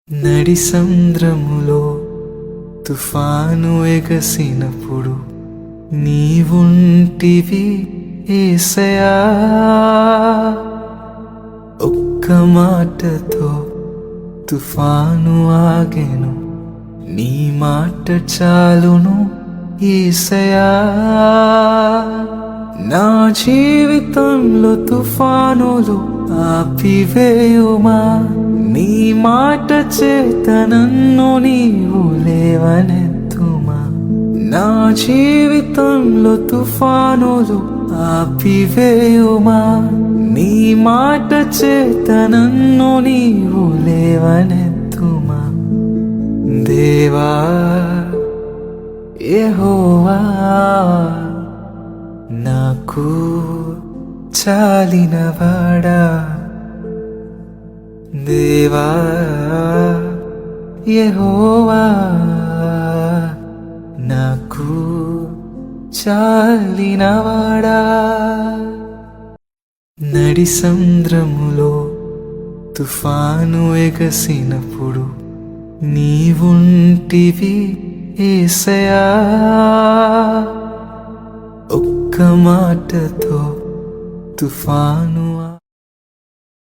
నడి సంద్రములో తుఫాను ఎగసినప్పుడు నీవుంటివి యేసయ్యా. ఒక్క మాటతో తుఫాను ఆగెను, నీ మాట చాలును యేసయ్యా. నా జీవితంలో తుఫానులు ఆపివేయుమా, నీ మాట చేత నన్ను నీవు లేవనెత్తుమా. నా జీవితంలో తుఫానులు ఆపివేయుమా, నీ మాట చేత నన్ను నీవు లేవనెత్తుమా. దేవా యెహోవా, నాకు చాలినవాడా. దేవా యెహోవా, నాకు చాలినవాడా. నడి సంద్రములో తుఫాను ఎగసినప్పుడు నీవుంటివి యేసయ్యా. ఒక్క మాటతో తుఫాను